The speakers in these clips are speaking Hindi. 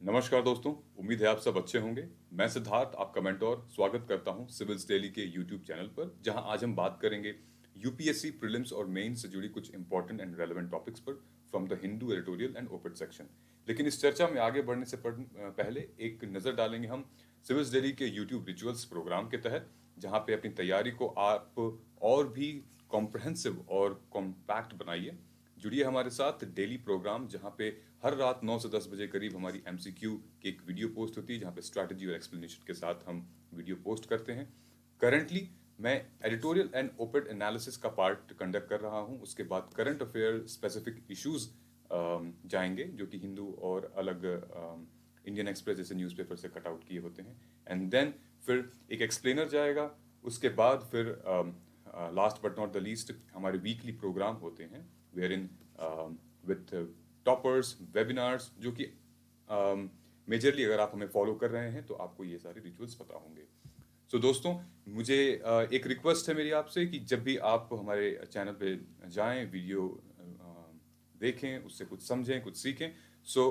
नमस्कार दोस्तों, उम्मीद है आप सब अच्छे होंगे। मैं सिद्धार्थ, आपका मेंटोर, स्वागत करता हूं सिविल्स डेली के यूट्यूब चैनल पर, जहां आज हम बात करेंगे यूपीएससी प्रीलिम्स और मेंस से जुड़ी कुछ इंपॉर्टेंट एंड रेलेवेंट टॉपिक्स पर from the Hindu editorial and op-ed section. लेकिन इस चर्चा में आगे बढ़ने से पहले एक नज़र डालेंगे हम सिविल्स डेली के यूट्यूब रिचुअल्स प्रोग्राम के तहत, जहां पे अपनी तैयारी को आप और भी कॉम्प्रहेंसिव और कॉम्पैक्ट बनाइए। जुड़िए हमारे साथ डेली प्रोग्राम, जहां पे हर रात 9 से 10 बजे करीब हमारी एमसीक्यू की एक वीडियो पोस्ट होती है, जहां पे स्ट्रैटेजी और एक्सप्लेनेशन के साथ हम वीडियो पोस्ट करते हैं। करंटली मैं एडिटोरियल एंड ओपेड एनालिसिस का पार्ट कंडक्ट कर रहा हूं। उसके बाद करंट अफेयर स्पेसिफिक इश्यूज जाएंगे, जो कि हिंदू और अलग इंडियन एक्सप्रेस जैसे न्यूज़पेपर से कट आउट किए होते हैं। एंड देन फिर एक एक्सप्लेनर जाएगा। उसके बाद फिर last but not the least हमारे वीकली प्रोग्राम होते हैं, where in with toppers webinars, जो कि मेजरली अगर आप हमें फॉलो कर रहे हैं तो आपको ये सारे रिचुअल्स पता होंगे। सो दोस्तों, मुझे एक रिक्वेस्ट है मेरी आपसे कि जब भी आप हमारे चैनल पे जाएं, वीडियो देखें, उससे कुछ समझें, कुछ सीखें, सो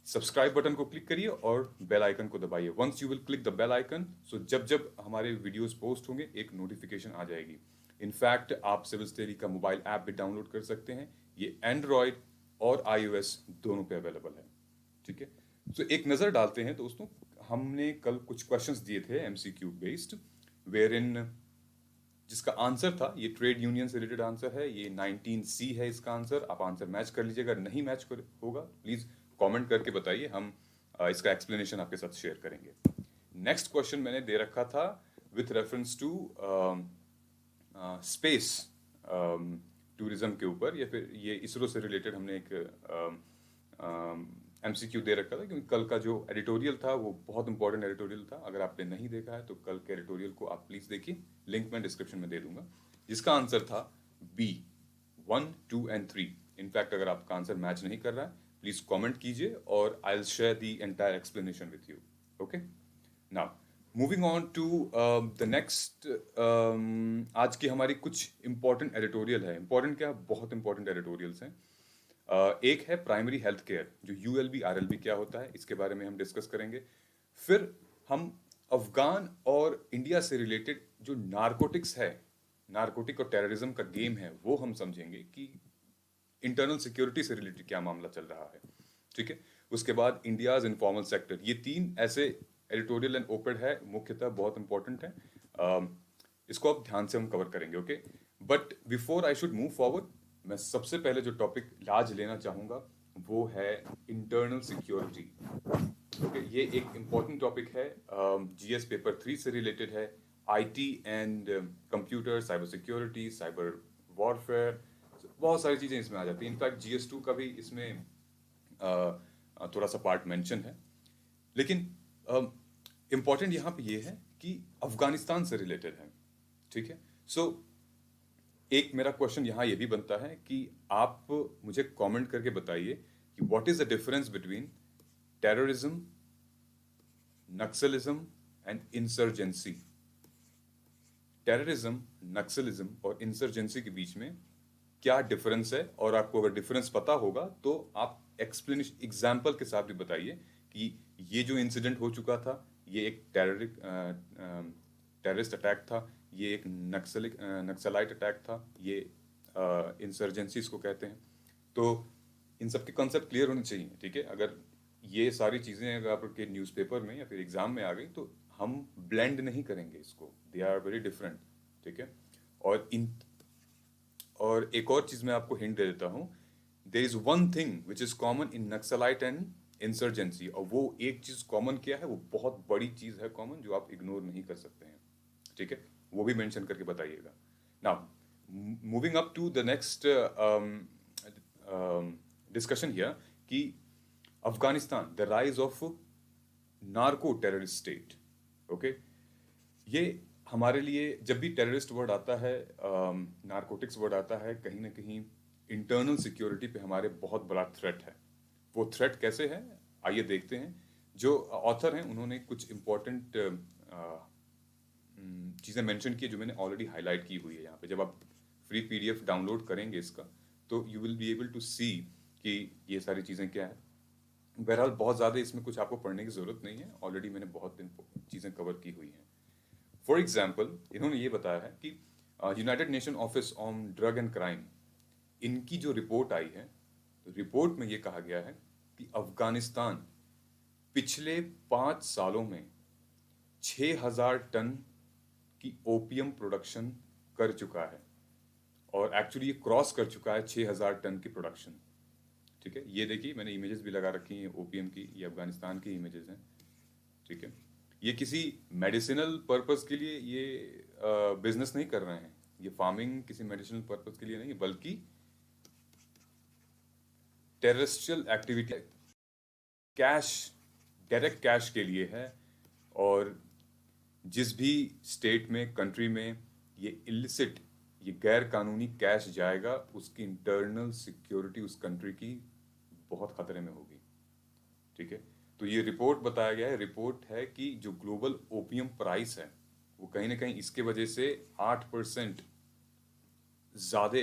सब्सक्राइब बटन को क्लिक करिए और बेल आइकन को दबाइए। Once you will click the bell icon, so जब जब हमारे वीडियोस पोस्ट होंगे एक नोटिफिकेशन आ जाएगी। इनफैक्ट आप सिविल्स डेली का मोबाइल ऐप भी डाउनलोड कर सकते हैं। ये एंड्रॉयड और iOS दोनों पे अवेलेबल है। ठीक है, तो एक नज़र डालते हैं दोस्तों। हमने कल कुछ क्वेश्चंस दिए थे एमसीक्यू बेस्ड, वेयर इन जिसका आंसर था, ये ट्रेड यूनियन से रिलेटेड आंसर है। ये 19C है इसका आंसर। आप आंसर मैच कर लीजिएगा। नहीं मैच होगा प्लीज कमेंट करके बताइए, हम इसका एक्सप्लेनेशन आपके साथ शेयर करेंगे। नेक्स्ट क्वेश्चन मैंने दे रखा था with reference to space tourism के ऊपर, या फिर ये इसरो से रिलेटेड हमने एक एमसीक्यू दे रखा था, क्योंकि कल का जो एडिटोरियल था वो बहुत इंपॉर्टेंट एडिटोरियल था। अगर आपने नहीं देखा है तो कल के एडिटोरियल को आप प्लीज देखिए, लिंक मैं डिस्क्रिप्शन में दे दूंगा। जिसका आंसर था बी, 1, 2 एंड 3। इनफैक्ट अगर आपका आंसर मैच नहीं कर रहा है, प्लीज कमेंट कीजिए और I will share the entire explanation with you. Okay, now moving on to the next. आज की हमारी कुछ इंपॉर्टेंट एडिटोरियल है। इंपॉर्टेंट क्या, बहुत इंपॉर्टेंट एडिटोरियल्स हैं। एक है प्राइमरी हेल्थ केयर, जो यूएलबी आरएलबी क्या होता है, इसके बारे में हम डिस्कस करेंगे। फिर हम अफगान और इंडिया से रिलेटेड जो नारकोटिक्स है, नारकोटिक और टेररिज्म का गेम है, वो हम समझेंगे कि इंटरनल सिक्योरिटी से रिलेटेड क्या मामला चल रहा है। ठीक है, उसके बाद इंडियाज इनफॉर्मल सेक्टर। ये तीन ऐसे एडिटोरियल एंड ओपेड है, मुख्यतः बहुत इंपॉर्टेंट है। इसको अब ध्यान से हम कवर करेंगे। Okay, but before I should move forward, मैं सबसे पहले जो टॉपिक आज लेना चाहूंगा वो है इंटरनल सिक्योरिटी। ओके, ये एक इंपॉर्टेंट टॉपिक है, जीएस पेपर 3 से रिलेटेड है। IT and computer, cyber security, cyber warfare, बहुत सारी चीज़ें इसमें आ जाती हैं। इनफैक्ट GS2 का भी इसमें थोड़ा सा पार्ट मेंशन है। लेकिन इम्पॉर्टेंट यहाँ पे ये है कि अफगानिस्तान से रिलेटेड है। ठीक है, सो एक मेरा क्वेश्चन यहाँ ये भी बनता है कि आप मुझे कमेंट करके बताइए कि what is the difference between terrorism, Naxalism and insurgency. Terrorism, Naxalism और इंसर्जेंसी के बीच में क्या डिफरेंस है, और आपको अगर डिफरेंस पता होगा तो आप एक्सप्लेनेशन एग्जाम्पल के साथ भी बताइए कि ये जो इंसिडेंट हो चुका था, ये एक टेररिस्ट अटैक था, ये एक नक्सलाइट अटैक था, ये इंसर्जेंसी इसको कहते हैं। तो इन सब के कॉन्सेप्ट क्लियर होने चाहिए। ठीक है, अगर ये सारी चीज़ें अगर आपके न्यूज़पेपर में या फिर एग्जाम में आ गई तो हम ब्लेंड नहीं करेंगे इसको, दे आर वेरी डिफरेंट। ठीक है, और एक और चीज़ मैं आपको हिंट दे देता हूँ। There is one thing which is common in Naxalite and insurgency, और वो एक चीज़ कॉमन क्या है, वो बहुत बड़ी चीज़ है कॉमन, जो आप इग्नोर नहीं कर सकते हैं। ठीक है, वो भी मेंशन करके बताइएगा। Now moving up to the next discussion here, कि Afghanistan, the rise of narco terrorist state. Okay, ये हमारे लिए जब भी टेररिस्ट वर्ड आता है, नारकोटिक्स वर्ड आता है, कहीं ना कहीं इंटरनल सिक्योरिटी पे हमारे बहुत बड़ा थ्रेट है। वो थ्रेट कैसे है, आइए देखते हैं। जो ऑथर हैं उन्होंने कुछ इंपॉर्टेंट चीज़ें मेंशन की जो मैंने ऑलरेडी हाईलाइट की हुई है यहाँ पे। जब आप फ्री पीडीएफ डाउनलोड करेंगे इसका, तो you will be able to see कि ये सारी चीज़ें क्या है। बहरहाल बहुत ज़्यादा इसमें कुछ आपको पढ़ने की ज़रूरत नहीं है, ऑलरेडी मैंने बहुत दिन चीज़ें कवर की हुई हैं। फॉर एग्जाम्पल इन्होंने ये बताया है कि United nation office on drug and crime, इनकी जो रिपोर्ट आई है, तो रिपोर्ट में ये कहा गया है कि अफगानिस्तान पिछले 5 सालों में 6,000 टन की ओपियम प्रोडक्शन कर चुका है, और एक्चुअली ये क्रॉस कर चुका है 6,000 टन की प्रोडक्शन। ठीक है, ये देखिए मैंने इमेजेस भी लगा रखी हैं ओपीएम की, ये अफगानिस्तान की इमेजेस हैं। ठीक है, ये किसी मेडिसिनल पर्पस के लिए ये बिजनेस नहीं कर रहे हैं, ये फार्मिंग किसी मेडिसिनल पर्पस के लिए नहीं, बल्कि terrestrial activity, cash, direct cash के लिए है। और जिस भी स्टेट में, कंट्री में ये इलिसिट, ये गैर कानूनी कैश जाएगा, उसकी इंटरनल सिक्योरिटी उस कंट्री की बहुत खतरे में होगी। ठीक है, तो ये रिपोर्ट बताया गया है, रिपोर्ट है कि जो ग्लोबल ओपियम प्राइस है वो कहीं ना कहीं इसके वजह से 8% ज़्यादा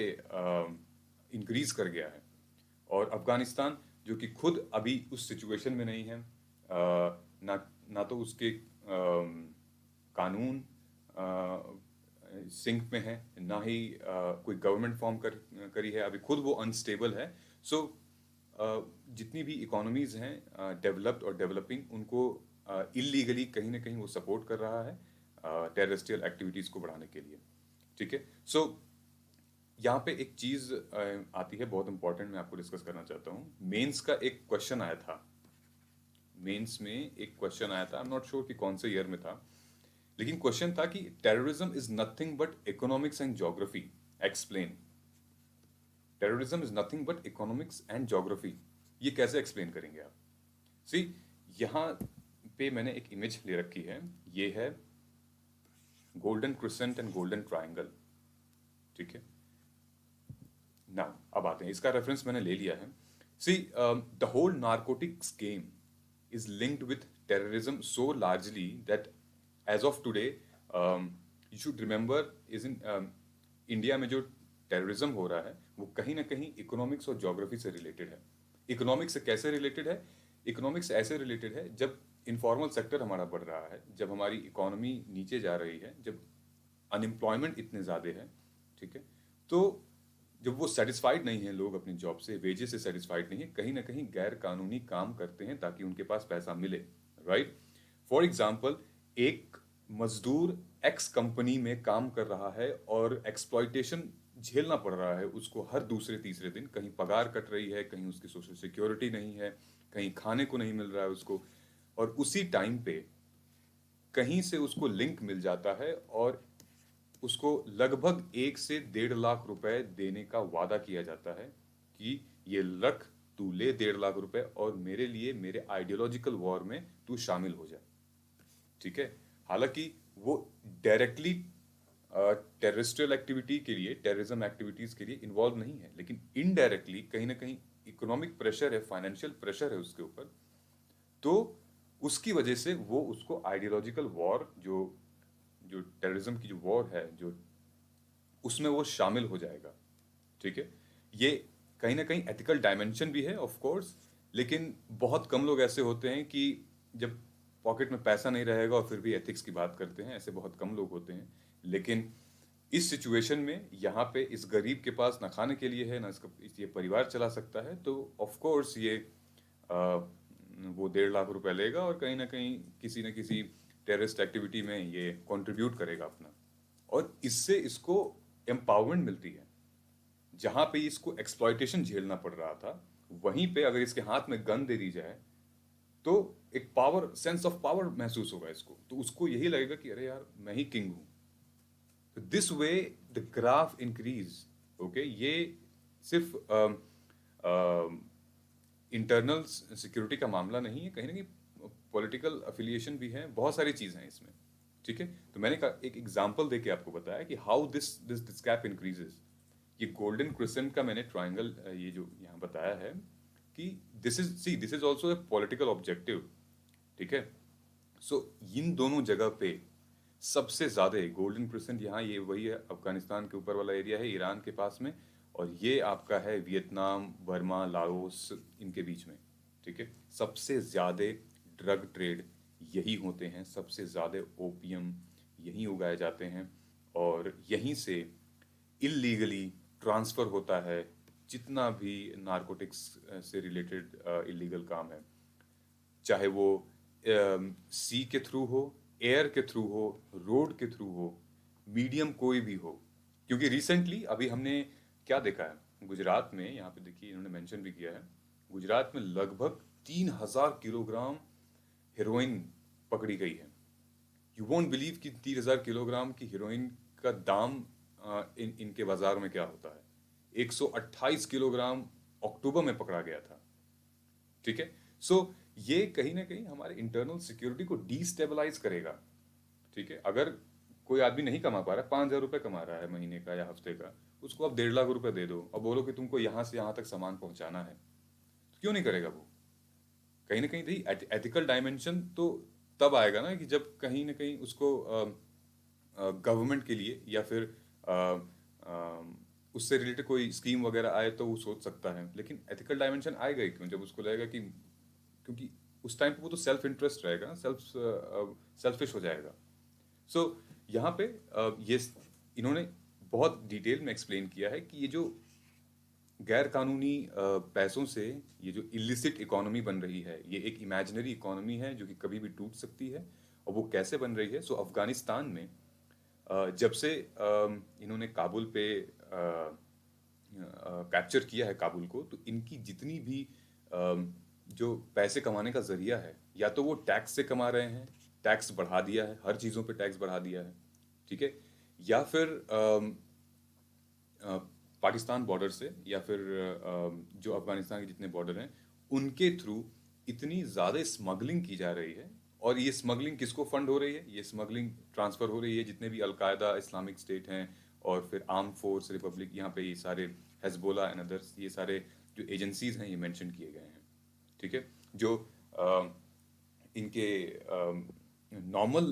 इंक्रीज कर गया है। और अफगानिस्तान जो कि खुद अभी उस सिचुएशन में नहीं है, ना तो उसके कानून सिंक में है, ना ही कोई गवर्नमेंट फॉर्म करी है, अभी खुद वो अनस्टेबल है। सो जितनी भी इकोनॉमीज हैं डेवलप्ड और डेवलपिंग, उनको इलीगली कहीं ना कहीं वो सपोर्ट कर रहा है टेररिस्टियल एक्टिविटीज़ को बढ़ाने के लिए। ठीक है, सो यहाँ पे एक चीज़ आती है बहुत इंपॉर्टेंट, मैं आपको डिस्कस करना चाहता हूँ। मेंस का एक क्वेश्चन आया था, मेंस में एक क्वेश्चन आया था, आई एम नॉट श्योर कि कौन से ईयर में था, लेकिन क्वेश्चन था कि terrorism is nothing but economics and geography, explain. Terrorism is nothing but economics and geography, ये कैसे एक्सप्लेन करेंगे आप? सी, यहाँ पे मैंने एक इमेज ले रखी है, ये है golden crescent and golden triangle. ठीक है, नाउ अब आते हैं, इसका रेफरेंस मैंने ले लिया है। See, the whole narcotics game is linked with terrorism so largely that as of today, you should remember is in India में जो टेररिज्म हो रहा है वो कहीं ना कहीं इकोनॉमिक्स और ज्योग्राफी से रिलेटेड है। इकोनॉमिक्स से कैसे रिलेटेड है? इकोनॉमिक्स ऐसे रिलेटेड है जब इनफॉर्मल सेक्टर हमारा बढ़ रहा है, जब हमारी इकोनॉमी नीचे जा रही है, जब अनएम्प्लॉयमेंट इतने ज़्यादा है। ठीक है, तो जब वो सेटिस्फाइड नहीं है, लोग अपनी जॉब से, वेजेस से सेटिस्फाइड नहीं है, कहीं ना कहीं गैर कानूनी काम करते हैं ताकि उनके पास पैसा मिले। राइट, फॉर एग्जाम्पल एक मजदूर एक्स कंपनी में काम कर रहा है और एक्सप्लॉइटेशन झेलना पड़ रहा है उसको, हर दूसरे तीसरे दिन कहीं पगार कट रही है, कहीं उसकी सोशल सिक्योरिटी नहीं है, कहीं खाने को नहीं मिल रहा है उसको, और उसी टाइम पे कहीं से उसको लिंक मिल जाता है और उसको लगभग 1 से 1.5 लाख रुपए देने का वादा किया जाता है कि ये रख, तू ले 1.5 लाख रुपए और मेरे लिए, मेरे आइडियोलॉजिकल वॉर में तू शामिल हो जाए। ठीक है, हालांकि वो डायरेक्टली टेररिस्ट्रियल एक्टिविटी के लिए, टेररिज्म एक्टिविटीज के लिए इन्वॉल्व नहीं है, लेकिन इनडायरेक्टली कहीं ना कहीं इकोनॉमिक प्रेशर है, फाइनेंशियल प्रेशर है उसके ऊपर, तो उसकी वजह से वो उसको आइडियोलॉजिकल वॉर, जो जो टेररिज्म की जो वॉर है, जो उसमें वो शामिल हो जाएगा। ठीक है, ये कहीं ना कहीं एथिकल डायमेंशन भी है ऑफ कोर्स, लेकिन बहुत कम लोग ऐसे होते हैं कि जब पॉकेट में पैसा नहीं रहेगा और फिर भी एथिक्स की बात करते हैं, ऐसे बहुत कम लोग होते हैं। लेकिन इस सिचुएशन में यहाँ पे इस गरीब के पास ना खाने के लिए है, ना इसका ये परिवार चला सकता है, तो ऑफ कोर्स ये वो 1.5 लाख रुपए लेगा और कहीं ना कहीं किसी न किसी टेररिस्ट एक्टिविटी में ये कंट्रीब्यूट करेगा अपना, और इससे इसको एम्पावरमेंट मिलती है। जहां पे इसको एक्सप्लॉइटेशन झेलना पड़ रहा था, वहीं पे अगर इसके हाथ में गन दे दी जाए तो एक पावर, सेंस ऑफ पावर महसूस होगा इसको, तो उसको यही लगेगा कि अरे यार मैं ही किंग हूं। तो this way the graph increase. Okay, ये सिर्फ इंटरनल सिक्योरिटी का मामला नहीं है, कहीं ना कहीं पॉलिटिकल अफिलिएशन भी है, बहुत सारी चीज़ें हैं इसमें। ठीक है, तो मैंने एक एग्जांपल देके आपको बताया कि how this this this gap increases. ये गोल्डन क्रिसेंट का मैंने ट्राइंगल ये जो यहाँ बताया है कि this is also a political objective. ठीक है, सो इन दोनों जगह पे सबसे ज़्यादा गोल्डन क्रिसेंट यहाँ, ये वही है अफगानिस्तान के ऊपर वाला एरिया है, ईरान के पास में, और ये आपका है वियतनाम, बर्मा, लाओस, इनके बीच में। ठीक है। सबसे ज़्यादा ड्रग ट्रेड यही होते हैं, सबसे ज़्यादा ओपियम यहीं उगाए जाते हैं, और यहीं से इल्लीगली ट्रांसफ़र होता है जितना भी नारकोटिक्स से रिलेटेड इलीगल काम है, चाहे वो सी के थ्रू हो, एयर के थ्रू हो, रोड के थ्रू हो, मीडियम कोई भी हो। क्योंकि रिसेंटली अभी हमने क्या देखा है गुजरात में, यहाँ पे देखिए इन्होंने मेंशन भी किया है, गुजरात में लगभग 3,000 किलोग्राम हेरोइन पकड़ी गई है। यू वोंट बिलीव कि 3,000 किलोग्राम की हेरोइन का दाम इनके बाजार में क्या होता है। 128 किलोग्राम अक्टूबर में पकड़ा गया था। ठीक है। सो ये कहीं ना कहीं हमारे इंटरनल सिक्योरिटी को डिस्टेबलाइज करेगा। ठीक है। अगर कोई आदमी नहीं कमा पा रहा है, 5,000 रुपये कमा रहा है महीने का या हफ्ते का, उसको आप 1.5 लाख रुपए दे दो और बोलो कि तुमको यहाँ से यहाँ तक सामान पहुंचाना है, तो क्यों नहीं करेगा वो। कहीं ना कहीं थी एथिकल डायमेंशन तो तब आएगा ना कि जब कहीं ना कहीं उसको गवर्नमेंट के लिए या फिर अ, अ, उससे रिलेटेड कोई स्कीम वगैरह आए तो वो सोच सकता है। लेकिन एथिकल डायमेंशन आएगा ही क्यों, जब उसको लगेगा कि, क्योंकि उस टाइम पे वो तो सेल्फ इंटरेस्ट रहेगा ना, सेल्फिश हो जाएगा। सो यहाँ पे ये इन्होंने बहुत डिटेल में एक्सप्लेन किया है कि ये जो गैर कानूनी पैसों से ये जो इलिसिट इकोनॉमी बन रही है, ये एक इमेजिनरी इकोनॉमी है जो कि कभी भी टूट सकती है। और वो कैसे बन रही है। सो अफगानिस्तान में जब से इन्होंने काबुल पे कैप्चर किया है काबुल को, तो इनकी जितनी भी जो पैसे कमाने का जरिया है, या तो वो टैक्स से कमा रहे हैं, टैक्स बढ़ा दिया है, हर चीज़ों पे टैक्स बढ़ा दिया है। ठीक है। या फिर पाकिस्तान बॉर्डर से, या फिर जो अफगानिस्तान के जितने बॉर्डर हैं उनके थ्रू इतनी ज़्यादा स्मगलिंग की जा रही है। और ये स्मगलिंग किसको फंड हो रही है, ये स्मगलिंग ट्रांसफ़र हो रही है जितने भी अलकायदा, इस्लामिक स्टेट हैं, और फिर आर्म फोर्स रिपब्लिक, यहाँ पे ये सारे हेजबोला एंड अदर्स, ये सारे जो एजेंसीज हैं ये मेंशन किए गए हैं। ठीक है। जो इनके नॉर्मल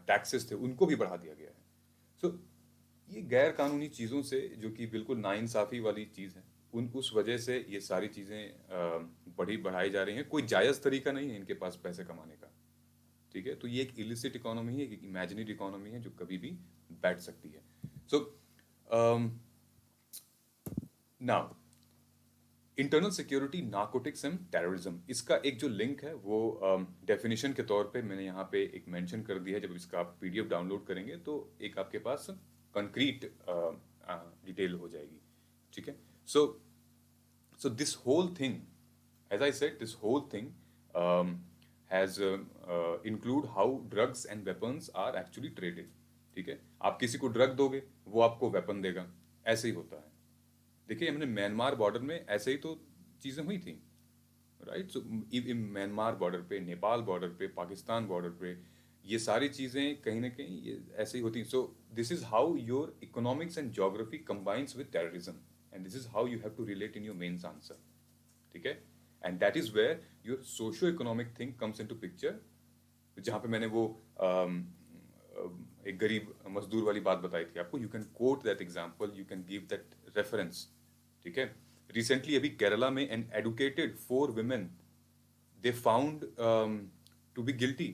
टैक्सेस थे उनको भी बढ़ा दिया गया है। सो ये गैर कानूनी चीज़ों से, जो कि बिल्कुल नाइंसाफ़ी वाली चीज़ है, उस वजह से ये सारी चीज़ें बढ़ाई जा रही हैं। कोई जायज़ तरीका नहीं है इनके पास पैसे कमाने का। ठीक है। तो ये एक इलिसिट इकोनॉमी है, एक इमेजिनरी इकोनॉमी है जो कभी भी बैठ सकती है। So now internal security, narcotics and terrorism, इसका एक जो लिंक है वो डेफिनेशन के तौर पे मैंने यहाँ पे एक मेंशन कर दिया है। जब इसका आप पीडीएफ डाउनलोड करेंगे तो एक आपके पास कंक्रीट डिटेल हो जाएगी। ठीक है। So this whole thing, as I said, this whole thing has include how drugs and weapons are actually traded. ठीक है। आप किसी को ड्रग दोगे, वो आपको वेपन देगा, ऐसे ही होता है। देखिए हमने म्यांमार बॉर्डर में ऐसे ही तो चीज़ें हुई थी, राइट। सो म्यांमार बॉर्डर पे, नेपाल बॉर्डर पे, पाकिस्तान बॉर्डर पे, ये सारी चीज़ें कहीं ना कहीं ये ऐसे ही होती हैं। So this is how your economics and geography combines with terrorism, and this is how you have to relate in your mains answer. ठीक है। And that is where your socio economic thing comes into picture, जहाँ पे मैंने वो एक गरीब मजदूर वाली बात बताई थी आपको। You can quote that example, you can give that reference. ठीक है। रिसेंटली अभी केरला में an educated 4 women they found to be guilty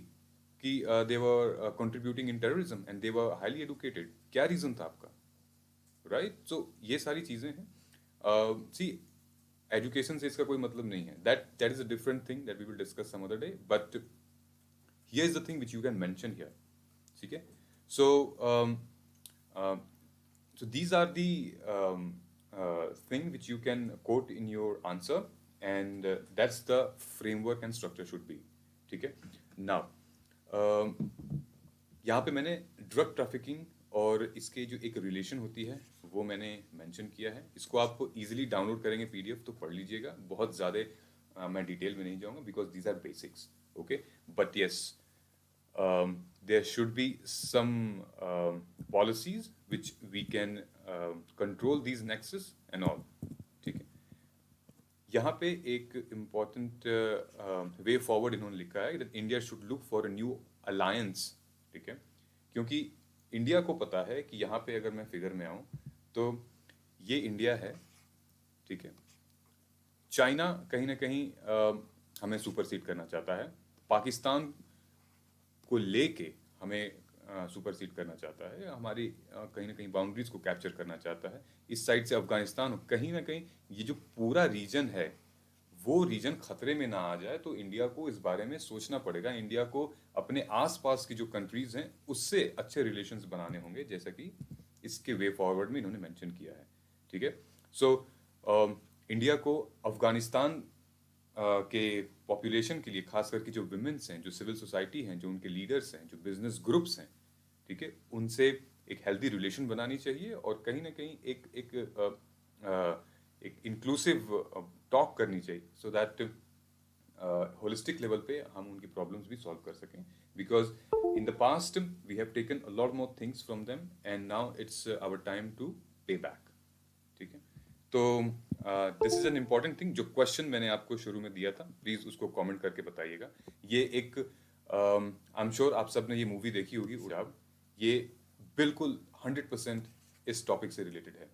कि they were contributing in terrorism and they were highly educated. क्या रीजन था आपका, राइट। सो ये सारी चीजें हैं। सी एजुकेशन से इसका कोई मतलब नहीं है, that is a different thing that we will discuss some other day, but here is the thing which you can mention here. ठीक है। सो so these are the thing which you can quote in your answer, and that's the framework and structure should be. ठीक है। now यहाँ पे मैंने ड्रग ट्रैफिकिंग और इसके जो एक रिलेशन होती है वो मैंने मेंशन किया है। इसको आप इजीली डाउनलोड करेंगे पीडीएफ तो पढ़ लीजिएगा, बहुत ज़्यादा मैं डिटेल में नहीं जाऊँगा because these our basics. Okay, but yes there should be some policies which we can control these nexus and all. ठीक है। यहाँ पे एक important way forward इन्होंने लिखा है that India should look for a new alliance। ठीक है। क्योंकि इंडिया को पता है कि यहाँ पे अगर मैं फिगर में आऊँ तो ये इंडिया है, ठीक है, चाइना कहीं ना कहीं हमें सुपरसीड करना चाहता है, पाकिस्तान को लेके हमें सुपरसीड करना चाहता है, हमारी कहीं ना कहीं बाउंड्रीज को कैप्चर करना चाहता है। इस साइड से अफगानिस्तान, कहीं ना कहीं ये जो पूरा रीजन है वो रीजन खतरे में ना आ जाए, तो इंडिया को इस बारे में सोचना पड़ेगा। इंडिया को अपने आसपास की जो कंट्रीज हैं उससे अच्छे रिलेशंस बनाने होंगे, जैसा कि इसके वे फॉरवर्ड में इन्होंने मेंशन किया है। ठीक है, सो इंडिया को अफगानिस्तान के पॉपुलेशन के लिए, खास करके जो विमेंस हैं, जो सिविल सोसाइटी हैं, जो उनके लीडर्स हैं, जो बिजनेस ग्रुप्स हैं, ठीक है, उनसे एक हेल्दी रिलेशन बनानी चाहिए और कहीं ना कहीं एक इंक्लूसिव टॉक करनी चाहिए, सो दैट होलिस्टिक लेवल पे हम उनकी प्रॉब्लम्स भी सॉल्व कर सकें। Because in the past we have taken a lot more things from them and now it's our time to pay back. ठीक है, तो this is an important thing. जो क्वेश्चन मैंने आपको शुरू में दिया था, प्लीज उसको कमेंट करके बताइएगा। ये एक आई एम श्योर आप सब ने ये मूवी देखी होगी उड़ाव, ये बिल्कुल 100% इस टॉपिक से रिलेटेड है।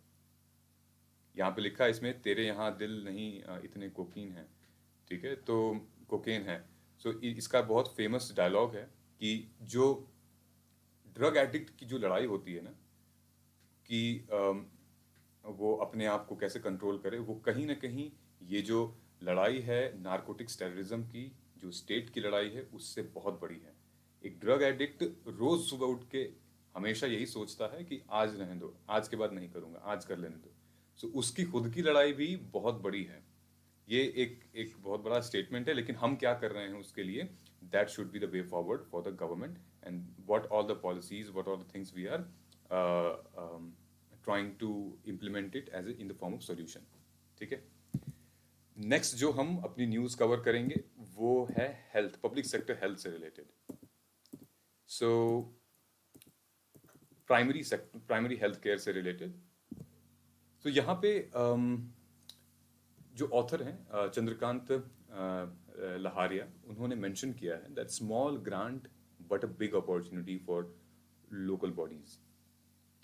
यहाँ पे लिखा है इसमें, तेरे यहाँ दिल नहीं इतने कोकीन है। ठीक है, तो कोकेन है। सो इसका बहुत फेमस डायलॉग है कि जो ड्रग एडिक्ट की जो लड़ाई होती है ना, कि वो अपने आप को कैसे कंट्रोल करे, वो कहीं ना कहीं ये जो लड़ाई है नारकोटिक्स टेररिज्म की, जो स्टेट की लड़ाई है, उससे बहुत बड़ी है। एक ड्रग एडिक्ट रोज सुबह उठ के हमेशा यही सोचता है कि आज रहने दो, आज के बाद नहीं करूंगा, आज कर लेने दो। सो उसकी खुद की लड़ाई भी बहुत बड़ी है। ये एक बहुत बड़ा स्टेटमेंट है, लेकिन हम क्या कर रहे हैं उसके लिए, that should be the way forward for the government and what all the policies, what all the things we are trying to implement it as in the form of solution. ठीक है, नेक्स्ट जो हम अपनी न्यूज कवर करेंगे वो है हेल्थ, पब्लिक सेक्टर हेल्थ से related. So primary health care से रिलेटेड। तो यहाँ पे जो ऑथर हैं चंद्रकांत लहारिया, उन्होंने मेंशन किया है that small grant but a big opportunity for local bodies.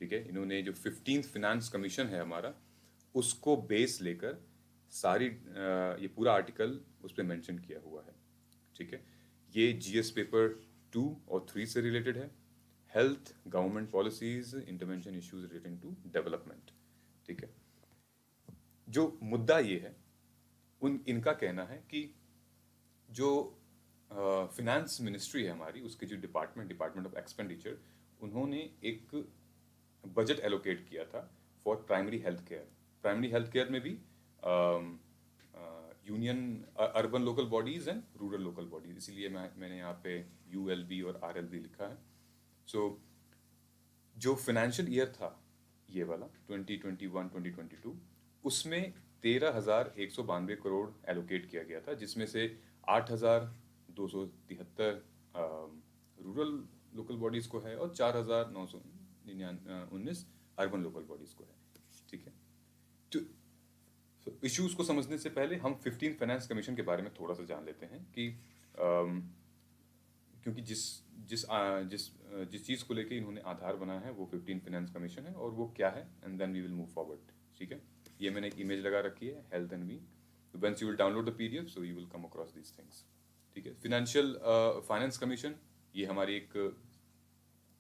ठीक है, इन्होंने जो 15th फाइनेंस कमीशन है हमारा, उसको बेस लेकर सारी ये पूरा आर्टिकल उस पर मेंशन किया हुआ है। ठीक है, ये जीएस पेपर 2 और 3 से रिलेटेड है, health government policies intervention issues relating to development. ठीक है, जो मुद्दा ये है, इनका कहना है कि जो फिनेंस मिनिस्ट्री है हमारी, उसके जो डिपार्टमेंट ऑफ एक्सपेंडिचर, उन्होंने एक बजट एलोकेट किया था for primary health care. Primary health care में भी union, urban local bodies and rural local bodies, इसीलिए मैंने यहाँ पे यूएलबी और आरएलबी लिखा है। सो जो फाइनेंशियल ईयर था ये वाला 2021-2022, उसमें 13,192 करोड़ एलोकेट किया गया था, जिसमें से 8,273 रूरल लोकल बॉडीज को है और 4,919 अर्बन लोकल बॉडीज को है। ठीक है, तो इश्यूज को समझने से पहले हम 15th फाइनेंस कमीशन के बारे में थोड़ा सा जान लेते हैं कि क्योंकि जिस जिस जिस जिस चीज़ को लेके इन्होंने आधार बनाया है वो 15th फाइनेंस कमीशन है, और वो क्या है, and then we will move forward. ठीक है, ये मैंने एक इमेज लगा रखी है, health and we, once you will download the PDF so you will come across these things. ठीक है, फिनेंशियल फाइनेंस कमीशन ये हमारी एक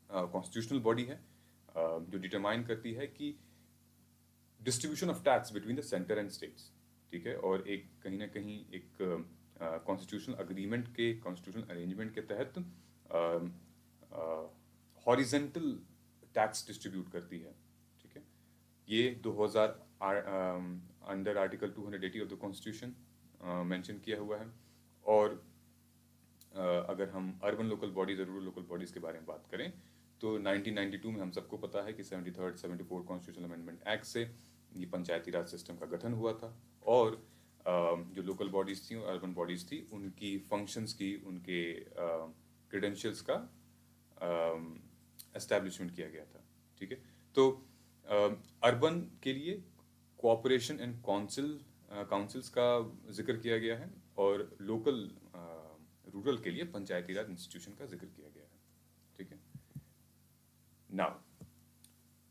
कॉन्स्टिट्यूशनल बॉडी है जो डिटरमाइन करती है कि distribution of tax between the centre and states. ठीक है, और एक कहीं ना कहीं एक कॉन्स्टिट्यूशनल अग्रीमेंट के, कॉन्स्टिट्यूशनल अरेंजमेंट के तहत हॉरिजेंटल टैक्स डिस्ट्रीब्यूट करती है। ठीक है, ये 2000 under article 280 of the constitution mention किया हुआ है। और अगर हम अर्बन लोकल बॉडीज और रूरल लोकल बॉडीज के बारे में बात करें तो 1992 में हम सबको पता है कि 73rd 74 कॉन्स्टिट्यूशनल अमेंडमेंट एक्ट से ये पंचायती राज सिस्टम का गठन हुआ था, और जो लोकल बॉडीज थी और अर्बन बॉडीज थी, उनकी फंक्शंस की, उनके क्रेडेंशियल्स का एस्टैब्लिशमेंट किया गया था। ठीक है, तो अर्बन के लिए कोऑपरेशन एंड काउंसिल्स का जिक्र किया गया है, और लोकल रूरल के लिए पंचायती राज इंस्टीट्यूशन का जिक्र किया गया है। ठीक है, नाउ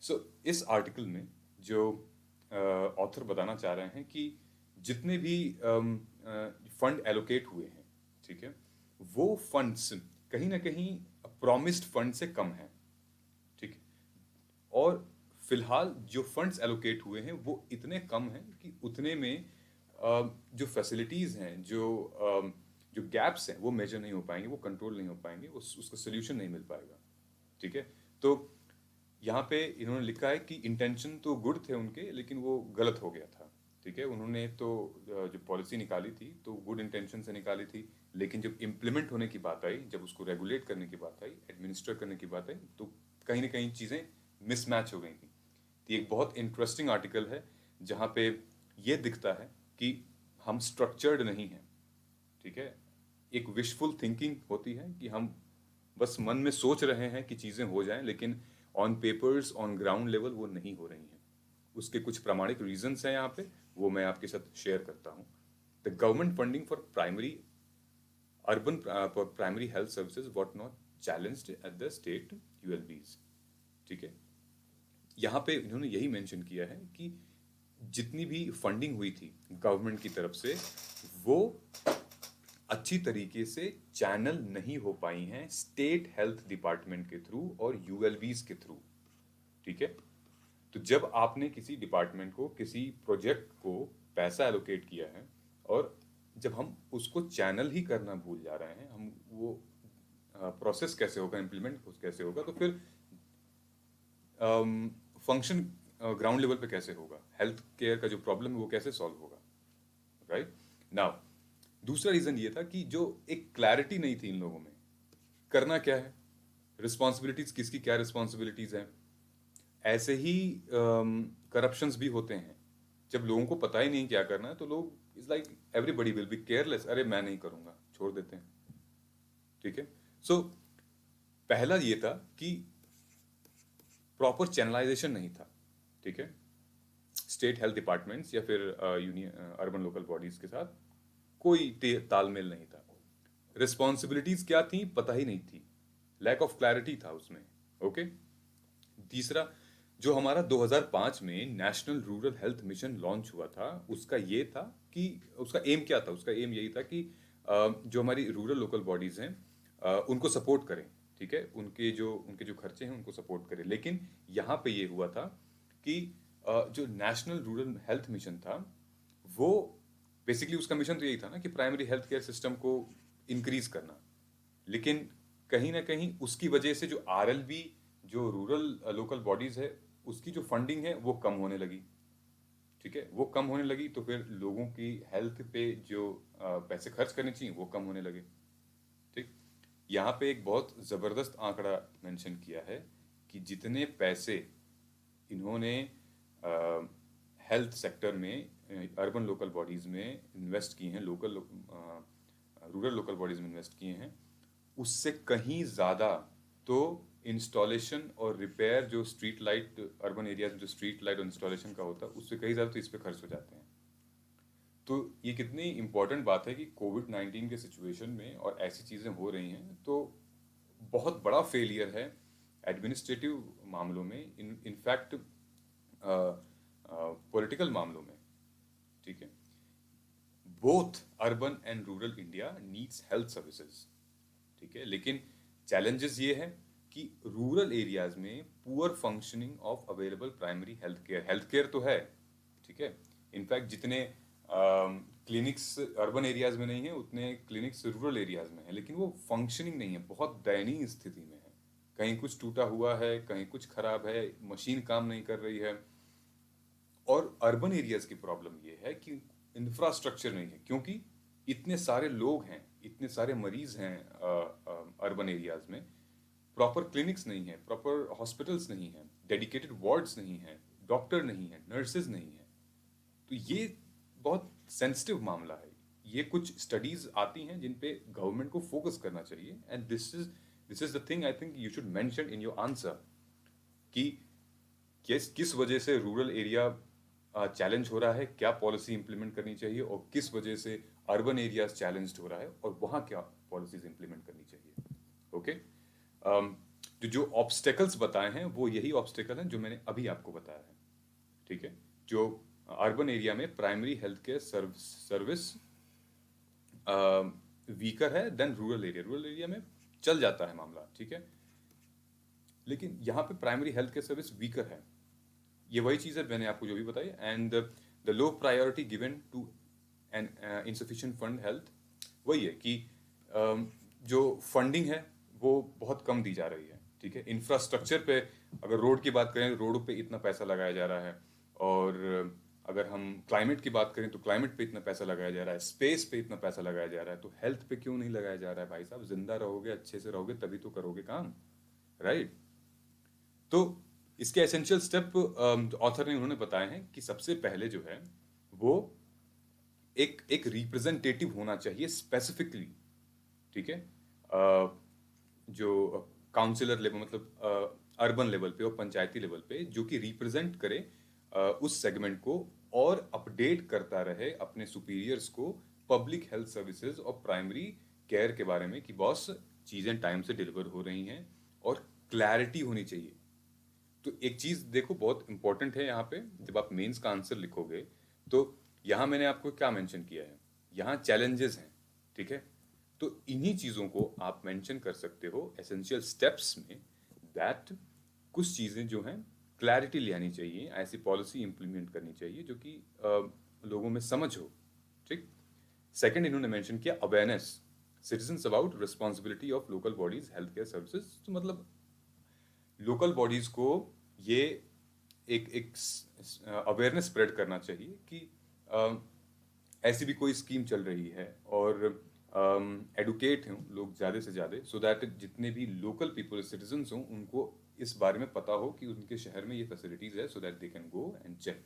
सो इस आर्टिकल में जो ऑथर बताना चाह रहे हैं कि जितने भी फंड एलोकेट हुए हैं, ठीक है, वो फंड्स कहीं ना कहीं प्रॉमिस्ड फंड से कम है, ठीक है। और फिलहाल जो फंड्स एलोकेट हुए हैं वो इतने कम हैं कि उतने में जो फैसिलिटीज़ हैं, जो गैप्स हैं वो मेजर नहीं हो पाएंगे, वो कंट्रोल नहीं हो पाएंगे, उसका सोल्यूशन नहीं मिल पाएगा, ठीक है। तो यहाँ पे इन्होंने लिखा है कि इंटेंशन तो गुड थे उनके, लेकिन वो गलत हो गया था, ठीक है। उन्होंने तो जो पॉलिसी निकाली थी तो गुड इंटेंशन से निकाली थी, लेकिन जब इम्प्लीमेंट होने की बात आई, जब उसको रेगुलेट करने की बात आई, एडमिनिस्टर करने की बात आई, तो कहीं ना कहीं चीज़ें मिसमैच हो गई थी। तो एक बहुत इंटरेस्टिंग आर्टिकल है जहाँ पे ये दिखता है कि हम स्ट्रक्चर्ड नहीं हैं, ठीक है। एक विशफुल थिंकिंग होती है कि हम बस मन में सोच रहे हैं कि चीज़ें हो जाएं, लेकिन on papers, on ground level वो नहीं हो रही हैं। उसके कुछ प्रामाणिक रीजंस हैं यहाँ पे, वो मैं आपके साथ शेयर करता हूँ। The government funding for primary urban primary health services what not challenged at the state ULBs, ठीक है। यहाँ पे इन्होंने यही मेंशन किया है कि जितनी भी फंडिंग हुई थी गवर्नमेंट की तरफ से, वो अच्छी तरीके से चैनल नहीं हो पाई हैं स्टेट हेल्थ डिपार्टमेंट के थ्रू और यूएलबीज के थ्रू, ठीक है। तो जब आपने किसी डिपार्टमेंट को, किसी प्रोजेक्ट को पैसा एलोकेट किया है, और जब हम उसको चैनल ही करना भूल जा रहे हैं, हम वो प्रोसेस कैसे होगा, इम्प्लीमेंट कैसे होगा, तो फिर फंक्शन ग्राउंड लेवल पे कैसे होगा, हेल्थ केयर का जो प्रॉब्लम है वो कैसे सॉल्व होगा, राइट नाउ। दूसरा रीजन ये था कि जो एक क्लैरिटी नहीं थी इन लोगों में, करना क्या है, रिस्पॉन्सिबिलिटीज किसकी क्या रिस्पॉन्सिबिलिटीज हैं। ऐसे ही करप्शंस भी होते हैं, जब लोगों को पता ही नहीं क्या करना है तो लोग is like everybody will be careless, अरे मैं नहीं करूंगा, छोड़ देते हैं, ठीक है। सो पहला ये था कि प्रॉपर चैनलाइजेशन नहीं था, ठीक है, स्टेट हेल्थ डिपार्टमेंट्स या फिर यूनियन अर्बन लोकल बॉडीज के साथ कोई तालमेल नहीं था। रिस्पॉन्सिबिलिटीज क्या थी पता ही नहीं थी, लैक ऑफ क्लैरिटी था उसमें, ओके। तीसरा, जो हमारा 2005 में national rural health mission launch हुआ था, उसका ये था कि उसका एम क्या था, उसका एम यही था कि जो हमारी रूरल लोकल बॉडीज हैं उनको सपोर्ट करें, ठीक है, उनके जो खर्चे हैं उनको सपोर्ट करें। लेकिन यहाँ पे ये हुआ था कि जो नेशनल रूरल हेल्थ मिशन था, वो बेसिकली उसका मिशन तो यही था ना कि प्राइमरी हेल्थ केयर सिस्टम को इंक्रीज करना, लेकिन कहीं ना कहीं उसकी वजह से जो आरएलबी, जो रूरल लोकल बॉडीज है, उसकी जो फंडिंग है वो कम होने लगी, ठीक है। वो कम होने लगी तो फिर लोगों की हेल्थ पे जो पैसे खर्च करने चाहिए वो कम होने लगे, ठीक। यहाँ पे एक बहुत ज़बरदस्त आंकड़ा मेंशन किया है कि जितने पैसे इन्होंने हेल्थ सेक्टर में अर्बन लोकल बॉडीज़ में इन्वेस्ट किए हैं, रूरल लोकल बॉडीज़ में इन्वेस्ट किए हैं, उससे कहीं ज़्यादा तो इंस्टॉलेशन और रिपेयर, जो स्ट्रीट लाइट अर्बन एरियाज में जो स्ट्रीट लाइट और इंस्टॉलेशन का होता है, उससे कहीं ज़्यादा तो इस पे खर्च हो जाते हैं। तो ये कितनी इम्पोर्टेंट बात है कि कोविड-19 के सिचुएशन में और ऐसी चीज़ें हो रही हैं, तो बहुत बड़ा फेलियर है एडमिनिस्ट्रेटिव मामलों में, इनफैक्ट पॉलिटिकल मामलों में, ठीक है। Both urban and rural India needs health services, ठीक है, लेकिन चैलेंजेस ये है कि रूरल एरियाज में poor functioning of available primary health care तो है, ठीक है। इनफैक्ट जितने क्लिनिक्स अर्बन एरियाज में नहीं है, उतने क्लिनिक्स रूरल एरियाज में है, लेकिन वो फंक्शनिंग नहीं है, बहुत दयनीय स्थिति में है। कहीं कुछ टूटा हुआ है, कहीं कुछ खराब है, मशीन काम नहीं कर रही है। और अर्बन एरियाज की प्रॉब्लम ये है कि इंफ्रास्ट्रक्चर नहीं है, क्योंकि इतने सारे लोग हैं, इतने सारे मरीज हैं अर्बन एरियाज में, प्रॉपर क्लिनिक्स नहीं है, प्रॉपर हॉस्पिटल्स नहीं है, डेडिकेटेड वार्ड्स नहीं है, डॉक्टर नहीं है, नर्सेज नहीं है। तो ये बहुत सेंसिटिव मामला है। ये कुछ स्टडीज आती हैं जिन पे गवर्नमेंट को फोकस करना चाहिए, and this is the thing I think you should mention in your answer, कि किस वजह से रूरल एरिया चैलेंज हो रहा है, क्या पॉलिसी इंप्लीमेंट करनी चाहिए, और किस वजह से अर्बन एरियाज चैलेंज्ड हो रहा है और वहाँ क्या पॉलिसीज इंप्लीमेंट करनी चाहिए, ओके। जो ऑब्स्टेकल्स बताए हैं वो यही ऑब्स्टेकल हैं जो मैंने अभी आपको बताया है, ठीक है। जो अर्बन एरिया में primary health care service weaker है than rural area. Rural area में चल जाता है मामला, ठीक है, लेकिन यहाँ पे primary health care service weaker है। ये वही चीज़ है मैंने आपको जो भी बताई। And the low priority given to an insufficient fund health, वही है कि जो फंडिंग है वो बहुत कम दी जा रही है, ठीक है। इंफ्रास्ट्रक्चर पे अगर रोड की बात करें, रोड पे इतना पैसा लगाया जा रहा है, और अगर हम क्लाइमेट की बात करें तो क्लाइमेट पे इतना पैसा लगाया जा रहा है, स्पेस पे इतना पैसा लगाया जा रहा है, तो हेल्थ पे क्यों नहीं लगाया जा रहा है भाई साहब? जिंदा रहोगे, अच्छे से रहोगे, तभी तो करोगे काम, राइट? तो इसके एसेंशियल स्टेप ऑथर ने उन्होंने बताए हैं कि सबसे पहले जो है वो एक रिप्रेजेंटेटिव होना चाहिए स्पेसिफिकली, ठीक है, जो काउंसिलर लेवल मतलब अर्बन लेवल पे और पंचायती लेवल पे, जो कि रिप्रेजेंट करे उस सेगमेंट को और अपडेट करता रहे अपने सुपीरियर्स को पब्लिक हेल्थ सर्विसेज और प्राइमरी केयर के बारे में कि बॉस चीज़ें टाइम से डिलीवर हो रही हैं, और क्लैरिटी होनी चाहिए। तो एक चीज़ देखो बहुत इंपॉर्टेंट है यहाँ पे, जब आप मेंस का आंसर लिखोगे तो यहाँ मैंने आपको क्या मेंशन किया है, यहाँ चैलेंजेस हैं, ठीक है। तो इन्हीं चीज़ों को आप मेंशन कर सकते हो एसेंशियल स्टेप्स में, दैट कुछ चीज़ें जो हैं क्लैरिटी ले आनी चाहिए, ऐसी पॉलिसी इंप्लीमेंट करनी चाहिए जो कि लोगों में समझ हो, ठीक। सेकंड इन्होंने मेंशन किया awareness citizens about responsibility of local bodies health care services. तो मतलब लोकल बॉडीज को ये एक एक अवेयरनेस स्प्रेड करना चाहिए कि ऐसी भी कोई स्कीम चल रही है, और एडुकेट हों लोग ज़्यादा से ज़्यादा, सो दैट जितने भी लोकल पीपल सिटीजन्स हों उनको इस बारे में पता हो कि उनके शहर में ये फैसिलिटीज़ है, so that they can go and check.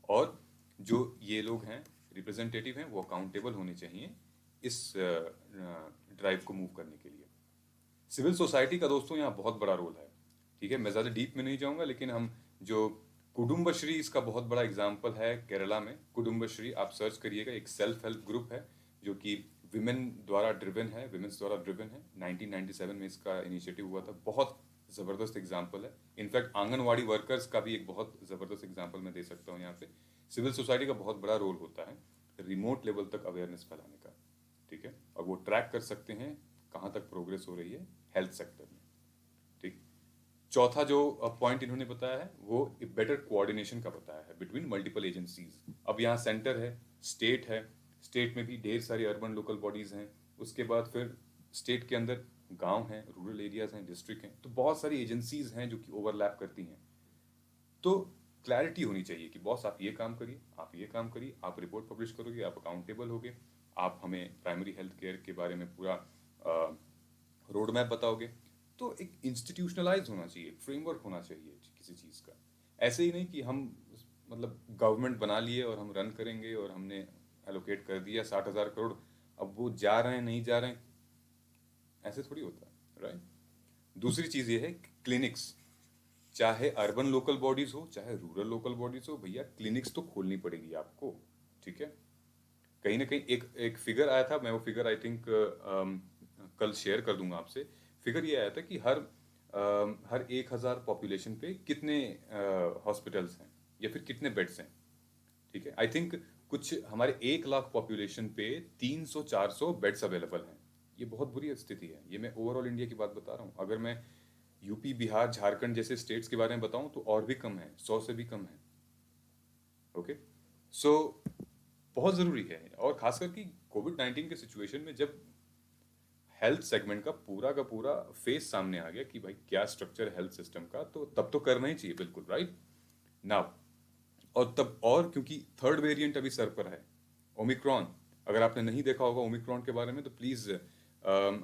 और जो ये लोग हैं रिप्रेजेंटेटिव हैं वो अकाउंटेबल होने चाहिए इस ड्राइव को मूव करने के लिए। सिविल सोसाइटी का दोस्तों यहाँ बहुत बड़ा रोल है, ठीक है। मैं ज़्यादा डीप में नहीं जाऊँगा, लेकिन हम जो कुटुम्बश्री इसका बहुत बड़ा एग्जाम्पल है केरला में। कुटुम्बश्री आप सर्च करिएगा, एक सेल्फ हेल्प ग्रुप है जो कि विमेन द्वारा ड्रिवन है, विमेन्स द्वारा ड्रिवन है। 1997 में इसका इनिशिएटिव हुआ था, बहुत ज़बरदस्त एग्जाम्पल है। इनफैक्ट आंगनवाड़ी वर्कर्स का भी एक बहुत ज़बरदस्त एग्जाम्पल मैं दे सकता हूँ यहाँ पे। सिविल सोसाइटी का बहुत बड़ा रोल होता है रिमोट लेवल तक अवेयरनेस फैलाने का, ठीक है, और वो ट्रैक कर सकते हैं कहाँ तक प्रोग्रेस हो रही है हेल्थ सेक्टर में, ठीक। चौथा जो पॉइंट इन्होंने बताया है वो बेटर कोऑर्डिनेशन का बताया है बिटवीन मल्टीपल एजेंसीज। अब यहाँ सेंटर है, स्टेट है, स्टेट में भी ढेर सारी अर्बन लोकल बॉडीज हैं, उसके बाद फिर स्टेट के अंदर गांव हैं, रूरल एरियाज हैं, डिस्ट्रिक्ट हैं, तो बहुत सारी एजेंसीज हैं जो कि ओवरलैप करती हैं। तो क्लैरिटी होनी चाहिए कि बॉस आप ये काम करिए, आप ये काम करिए, आप रिपोर्ट पब्लिश करोगे, आप अकाउंटेबल होगे, आप हमें प्राइमरी हेल्थ केयर के बारे में पूरा रोड मैप बताओगे। तो एक इंस्टीट्यूशनलाइज होना चाहिए, फ्रेमवर्क होना चाहिए किसी चीज़ का। ऐसे ही नहीं कि हम मतलब गवर्नमेंट बना लिए और हम रन करेंगे और हमने एलोकेट कर दिया 60,000 करोड़, अब वो जा रहे हैं नहीं जा रहे हैं, ऐसे थोड़ी होता है, राइट। दूसरी चीज़ ये है क्लिनिक्स, चाहे अर्बन लोकल बॉडीज हो चाहे रूरल लोकल बॉडीज हो, भैया क्लिनिक्स तो खोलनी पड़ेगी आपको, ठीक है। कहीं ना कहीं एक एक फिगर आया था, मैं वो फिगर आई थिंक कल शेयर कर दूंगा आपसे। फिगर ये आया था कि हर 1,000 पॉपुलेशन पे कितने हॉस्पिटल्स हैं या फिर कितने बेड्स हैं, ठीक है। आई थिंक कुछ हमारे 1 लाख पॉपुलेशन पे 300-400 बेड्स अवेलेबल हैं। ये बहुत बुरी स्थिति है, ये मैं ओवरऑल इंडिया की बात बता रहा हूँ। अगर मैं यूपी, बिहार, झारखंड जैसे स्टेट्स के बारे में बताऊं तो और भी कम है, 100 से भी कम है, ओके। सो बहुत ज़रूरी है, और खासकर कि कोविड-19 के सिचुएशन में जब हेल्थ सेगमेंट का पूरा फेस सामने आ गया कि भाई क्या स्ट्रक्चर है हेल्थ सिस्टम का, तो तब तो करना ही चाहिए, बिल्कुल राइट नाउ। और तब और क्योंकि थर्ड वेरिएंट अभी सर पर है, ओमिक्रॉन। अगर आपने नहीं देखा होगा ओमिक्रॉन के बारे में तो प्लीज़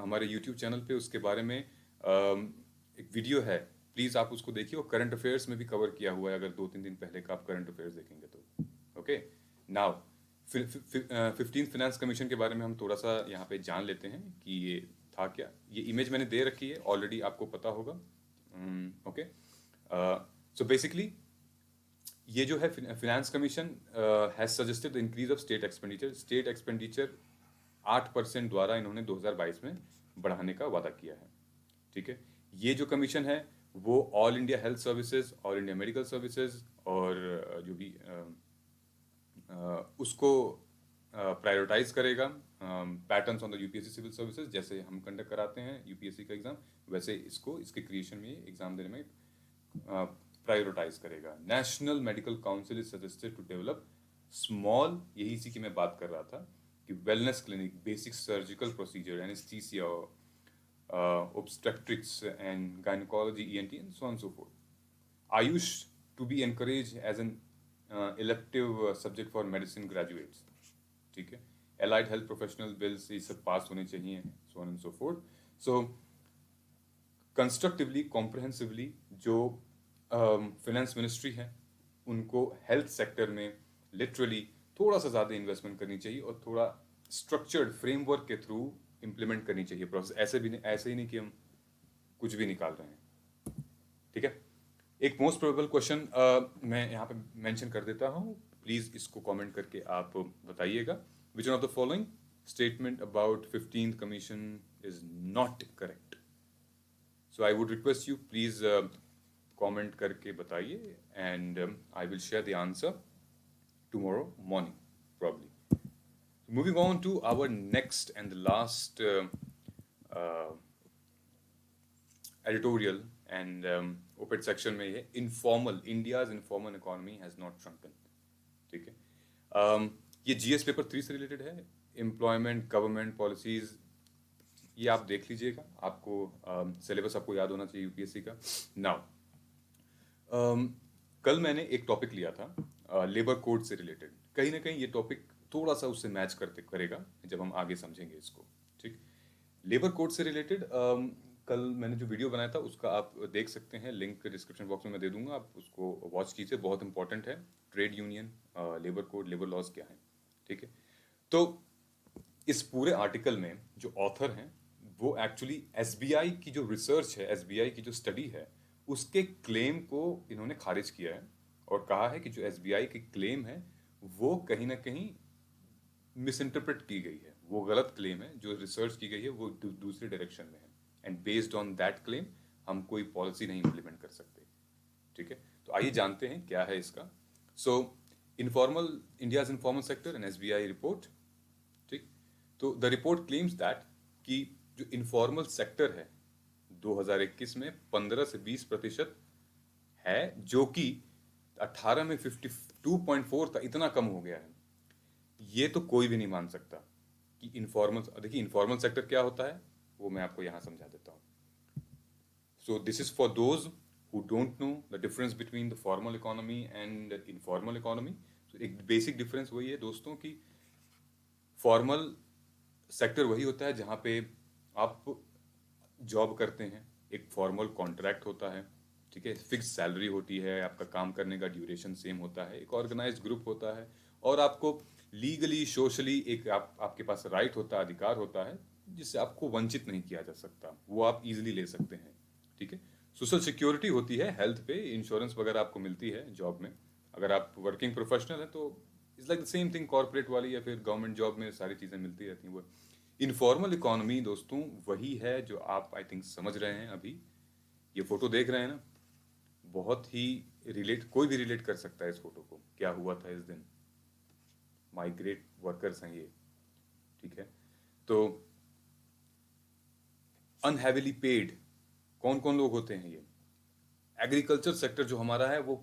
हमारे यूट्यूब चैनल पे उसके बारे में एक वीडियो है, प्लीज़ आप उसको देखिए। और करंट अफेयर्स में भी कवर किया हुआ है, अगर 2-3 दिन पहले का आप करंट अफेयर्स देखेंगे तो, okay. Now 15th finance commission के बारे में हम थोड़ा सा यहाँ पे जान लेते हैं कि ये था क्या। ये इमेज मैंने दे रखी है, ऑलरेडी आपको पता होगा, ओके। सो बेसिकली ये जो है finance commission has suggested the increase of state expenditure. State expenditure 8% द्वारा इन्होंने 2022 में बढ़ाने का वादा किया है, ठीक है। ये जो कमीशन है वो all India health services, all India medical services और जो भी उसको प्रायोरिटाइज करेगा। Patterns on the UPSC civil services, जैसे हम कंडक्ट कराते हैं यूपीएससी का एग्जाम, वैसे इसको इसके क्रिएशन में एग्जाम देने में प्रायोरिटाइज करेगा। National medical council is suggested to develop small, यही इसी की मैं बात कर रहा था कि wellness clinic, basic surgical procedure, anaesthesia, obstetrics and gynecology, ENT, and so on and so forth. Ayush to be encouraged as an elective subject for medicine graduates. ठीक है, allied health professional bills ये सब पास होने चाहिए, so on and so forth. So constructively comprehensively जो फाइनेंस मिनिस्ट्री है उनको हेल्थ सेक्टर में लिटरली थोड़ा सा ज़्यादा इन्वेस्टमेंट करनी चाहिए और थोड़ा स्ट्रक्चर्ड फ्रेमवर्क के थ्रू इम्प्लीमेंट करनी चाहिए प्रोसेस। ऐसे ही नहीं कि हम कुछ भी निकाल रहे हैं। ठीक है, एक मोस्ट प्रोबेबल क्वेश्चन मैं यहाँ पे मेंशन कर देता हूँ, प्लीज़ इसको कमेंट करके आप बताइएगा। Which one of the following statement about 15th commission is not correct? So I would request you please comment करके बताइए and I will share the answer tomorrow morning probably. Moving on to our next and the last editorial and op-ed section में है informal, India's informal economy has not shrunken. ठीक है, ये GS पेपर 3 से रिलेटेड है, एम्प्लॉयमेंट गवर्नमेंट पॉलिसीज, ये आप देख लीजिएगा, आपको सिलेबस आपको याद होना चाहिए यूपीएससी का। नाउ कल मैंने एक टॉपिक लिया था लेबर कोड से रिलेटेड, कहीं ना कहीं ये टॉपिक थोड़ा सा उससे मैच करेगा जब हम आगे समझेंगे इसको। ठीक, लेबर कोड से रिलेटेड कल मैंने जो वीडियो बनाया था उसका आप देख सकते हैं, लिंक डिस्क्रिप्शन बॉक्स में मैं दे दूंगा, आप उसको वॉच कीजिए, बहुत इंपॉर्टेंट है। Trade union, labour code, labour laws क्या है। ठीक है, तो इस पूरे आर्टिकल में जो ऑथर हैं वो एक्चुअली एसबीआई की जो रिसर्च है, एसबीआई की जो स्टडी है, उसके क्लेम को इन्होंने खारिज किया है और कहा है कि जो एसबीआई की क्लेम है वो कहीं ना कहीं मिस इंटरप्रेट की गई है, वो गलत क्लेम है, जो रिसर्च की गई है वो दूसरे डायरेक्शन में है, and based on that claim हम कोई पॉलिसी नहीं इम्प्लीमेंट कर सकते। ठीक है, तो आइए जानते हैं क्या है इसका। So informal, India's informal sector and SBI report. ठीक, तो द रिपोर्ट क्लेम्स दैट कि जो इनफॉर्मल सेक्टर है 2021 में 15 से 20% है, जो कि 18 में 52.4 था, इतना कम हो गया है। ये तो कोई भी नहीं मान सकता कि इनफॉर्मल, देखिए इनफॉर्मल सेक्टर क्या होता है वो मैं आपको यहां समझा देता हूं। सो this is for those who don't know the difference between the formal economy and informal economy. एक बेसिक डिफरेंस वही है दोस्तों कि फॉर्मल सेक्टर वही होता है जहां पे आप जॉब करते हैं, एक फॉर्मल कॉन्ट्रैक्ट होता है, ठीक है, फिक्स सैलरी होती है, आपका काम करने का ड्यूरेशन सेम होता है, एक ऑर्गेनाइज्ड ग्रुप होता है और आपको लीगली सोशली एक आपके पास राइट होता है, अधिकार होता है जिससे आपको वंचित नहीं किया जा सकता, वो आप इजीली ले सकते हैं। ठीक है, सोशल सिक्योरिटी होती है, हेल्थ पे इंश्योरेंस वगैरह आपको मिलती है जॉब में, अगर आप वर्किंग प्रोफेशनल है तो it's like the same thing, corporate वाली या फिर गवर्नमेंट जॉब में सारी चीज़ें मिलती रहती हैं। वो इनफॉर्मल इकोनॉमी दोस्तों वही है जो आप आई थिंक समझ रहे हैं। अभी ये फोटो देख रहे हैं ना, बहुत ही कोई भी रिलेट कर सकता है इस फोटो को, क्या हुआ था इस दिन। माइग्रेट वर्कर्स हैं ये, ठीक है, तो अनहेविली पेड कौन कौन लोग होते हैं ये? एग्रीकल्चर सेक्टर जो हमारा है वो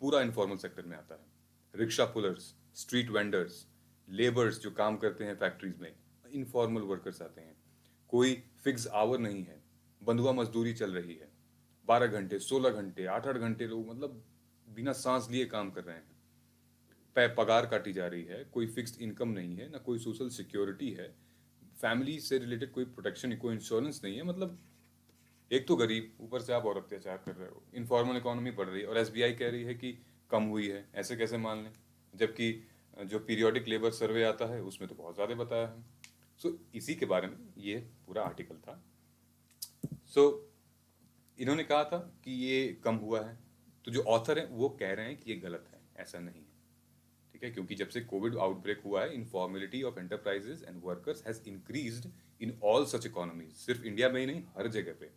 पूरा इनफॉर्मल सेक्टर में आता है। Rickshaw pullers, street vendors, labours जो काम करते हैं फैक्ट्रीज में, इनफॉर्मल वर्कर्स आते हैं। कोई फिक्स आवर नहीं है, बंधुआ मजदूरी चल रही है, 12 घंटे 16 घंटे 8-8 घंटे लोग मतलब बिना सांस लिए काम कर रहे हैं, पगार काटी जा रही है, कोई फिक्स्ड इनकम नहीं है, ना कोई सोशल सिक्योरिटी है, फैमिली से रिलेटेड कोई प्रोटेक्शन, कोई इंश्योरेंस नहीं है। मतलब एक तो गरीब, ऊपर से आप और अत्याचार कर रहे हो, इनफॉर्मल इकोनॉमी बढ़ रही है और एसबीआई कह रही है कि कम हुई है। ऐसे कैसे मान लें, जबकि जो पीरियोडिक लेबर सर्वे आता है उसमें तो बहुत ज़्यादा बताया है। सो इसी के बारे में ये पूरा आर्टिकल था। सो इन्होंने कहा था कि ये कम हुआ है, तो जो ऑथर हैं वो कह रहे हैं कि ये गलत है, ऐसा नहीं है। ठीक है, क्योंकि जब से कोविड आउटब्रेक हुआ है, informality of enterprises and workers has increased in all such economies, सिर्फ इंडिया में ही नहीं, हर जगह पे।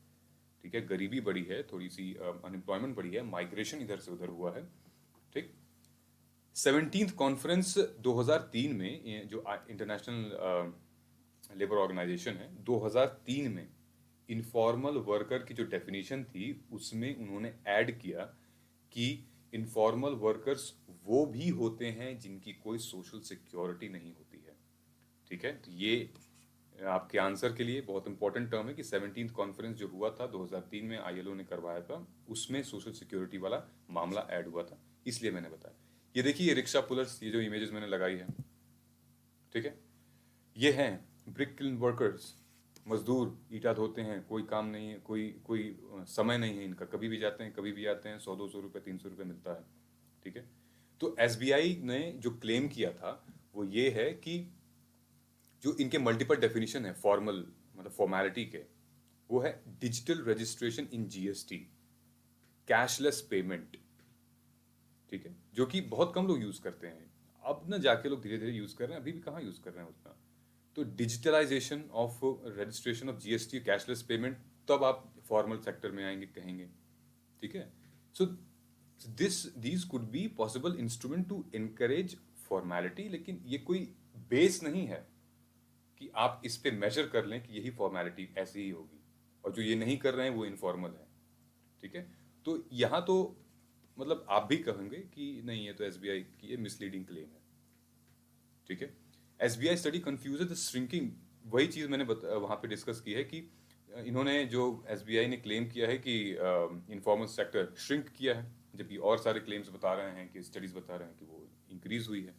ठीक है, गरीबी बढ़ी है, थोड़ी सी अनएम्प्लॉयमेंट बढ़ी है, माइग्रेशन इधर से उधर हुआ है। ठीक, 17th कॉन्फ्रेंस 2003 में, ये जो इंटरनेशनल लेबर ऑर्गेनाइजेशन है, 2003 में इनफॉर्मल वर्कर की जो डेफिनेशन थी उसमें उन्होंने ऐड किया कि इनफॉर्मल वर्कर्स वो भी होते हैं जिनकी कोई सोशल सिक्योरिटी नहीं होती है। ठीक है, तो ये आपके आंसर के लिए बहुत इंपॉर्टेंट टर्म है कि 17th कॉन्फ्रेंस जो हुआ था 2003 में, आईएलओ ने करवाया था, उसमें सोशल सिक्योरिटी वाला मामला ऐड हुआ था, इसलिए मैंने बताया। ये देखिए, ये रिक्शा पुलर्स, ये जो इमेजेस मैंने लगाई है, ठीक है, ये हैं ब्रिक किल्न वर्कर्स, मजदूर, ईटा धोते हैं, कोई काम नहीं है, कोई कोई समय नहीं है इनका, कभी भी जाते हैं कभी भी आते हैं, 100-200 रुपये 300 रुपये मिलता है। ठीक है, तो एसबीआई ने जो क्लेम किया था वो ये है कि जो इनके मल्टीपल डेफिनेशन है फॉर्मल, मतलब फॉर्मेलिटी के, वो है digital registration in GST, cashless payment. ठीक है, जो कि बहुत कम लोग यूज करते हैं, अब ना जाके लोग धीरे धीरे यूज कर रहे हैं, अभी भी कहाँ यूज कर रहे हैं उतना। तो digitalisation of registration of GST, cashless payment, तब आप फॉर्मल सेक्टर में आएंगे कहेंगे। ठीक है, so these could be possible instrument to encourage formality, लेकिन ये कोई बेस नहीं है कि आप इस पे मेजर कर लें कि यही फॉर्मेलिटी ऐसी ही होगी, और जो ये नहीं कर रहे हैं वो इनफॉर्मल है। ठीक है, तो यहाँ तो मतलब आप भी कहेंगे कि नहीं, ये तो एसबीआई की ये मिसलीडिंग क्लेम है। ठीक है, SBI study confuse the shrinking, वही चीज मैंने वहां पे डिस्कस की है कि इन्होंने जो एसबीआई ने क्लेम किया है कि इनफॉर्मल सेक्टर श्रिंक किया है, जबकि और सारे क्लेम्स बता रहे हैं कि स्टडीज बता रहे हैं कि वो इंक्रीज हुई है।